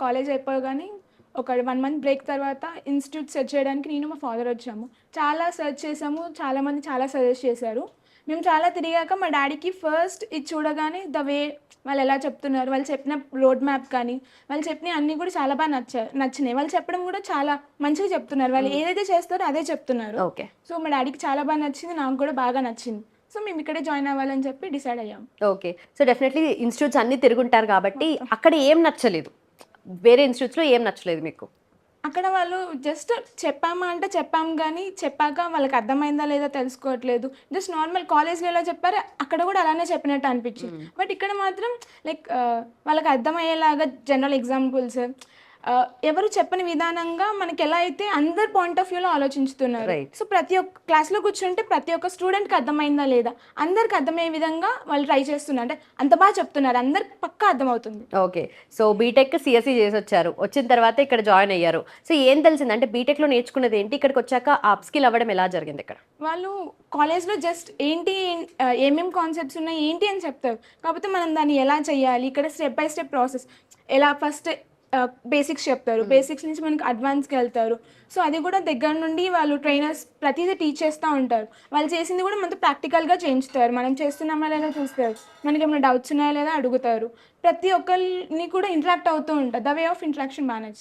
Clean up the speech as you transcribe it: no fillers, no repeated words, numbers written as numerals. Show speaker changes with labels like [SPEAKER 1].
[SPEAKER 1] College అయిపోగానే ఒక 1 month break తర్వాత ఇన్‌స్టిట్యూట్ సెర్చ్ చేయడానికి నేను మా ఫాదర్ వచ్చాము. చాలా సెర్చ్ చేసాము. చాలామంది చాలా సజెస్ట్ చేశారు. మేము చాలా తిరిగాక మా డ్యాడీకి ఫస్ట్ ఇది చూడగానే ద వే వాళ్ళెలా చెప్తున్నారు, వాళ్ళు చెప్పిన రోడ్ మ్యాప్ కానీ, వాళ్ళు చెప్పినయి అన్నీ కూడా చాలా నచ్చినాయి. వాళ్ళు చెప్పడం కూడా చాలా మంచిగా చెప్తున్నారు. వాళ్ళు ఏదైతే చేస్తారో అదే చెప్తున్నారు.
[SPEAKER 2] ఓకే.
[SPEAKER 1] సో, మా డ్యాడీకి చాలా నచ్చింది. నాకు కూడా బాగా నచ్చింది. సో, మేము ఇక్కడే జాయిన్ అవ్వాలని చెప్పి డిసైడ్ అయ్యాము.
[SPEAKER 2] ఓకే. సో, డెఫినెట్‌లీ ఇన్‌స్టిట్యూట్స్ అన్నీ తిరుగుంటారు కాబట్టి
[SPEAKER 1] మొత్తం.
[SPEAKER 2] అక్కడ ఏం నచ్చలేదు? వేరే ఇన్‌స్టిట్యూట్స్‌లో ఏం నచ్చలేదు మీకు?
[SPEAKER 1] అక్కడ వాళ్ళు జస్ట్ చెప్పామా అంటే చెప్పాము గానీ, చెప్పాక వాళ్ళకి అర్థమైందా లేదా తెలుసుకోవట్లేదు. జస్ట్ నార్మల్ కాలేజ్‌లో ఎలా చెప్పారో అక్కడ కూడా అలానే చెప్పినట్టు అనిపిచ్చింది. బట్ ఇక్కడ మాత్రం లైక్ వాళ్ళకి అర్థమయ్యేలాగా జనరల్ ఎగ్జాంపుల్స్ ఎవరు చెప్పని విధానంగా మనకెలా అయితే అందరి పాయింట్ ఆఫ్ వ్యూలో ఆలోచించుతున్నారు.
[SPEAKER 2] రైట్.
[SPEAKER 1] సో, ప్రతి ఒక్క క్లాస్‌లో కూర్చుంటే ప్రతి ఒక్క స్టూడెంట్‌కి అర్థమైందా లేదా, అందరికి అర్థమయ్యే విధంగా వాళ్ళు ట్రై చేస్తున్నారు. అంటే అంత చెప్తున్నారు. అందరికి పక్కా అర్థమవుతుంది.
[SPEAKER 2] ఓకే. సో, బీటెక్, సీఎస్ఈ చేసొచ్చారు. వచ్చిన తర్వాత ఇక్కడ జాయిన్ అయ్యారు. సో, ఏం తెలిసింది? అంటే బీటెక్‌లో నేర్చుకున్నదేంటి? ఇక్కడికొచ్చాక అప్ స్కిల్ అవ్వడం ఎలా జరిగిందిక్కడ?
[SPEAKER 1] వాళ్ళు కాలేజ్‌లో జస్ట్ ఏంటి ఏమేం కాన్సెప్ట్స్ ఉన్నాయి ఏంటి అని చెప్తారు. కాకపోతే మనం దాన్ని ఎలా చేయాలి, ఇక్కడ స్టెప్ బై స్టెప్ ప్రాసెస్ ఎలా ఫస్ట్ బేసిక్స్ చెప్తారు. బేసిక్స్ నుంచి మనకి అడ్వాన్స్‌కెళ్తారు. సో, అది కూడా దగ్గర నుండి వాళ్ళు ట్రైనర్స్ ప్రతీదీ టీచ్ చేస్తా ఉంటారు. వాళ్ళు చేసింది కూడా మనతో ప్రాక్టికల్‌గా చేయించుతారు. మనం చేస్తున్నామా లేదా చూస్తారు. మనకేమైనా డౌట్స్ ఉన్నాయా లేదా అడుగుతారు. ప్రతి ఒక్కళ్ళని కూడా ఇంటరాక్ట్ అవుతూ ఉంటారు. ద వే ఆఫ్ ఇంటరాక్షన్ బా నచ్చింది.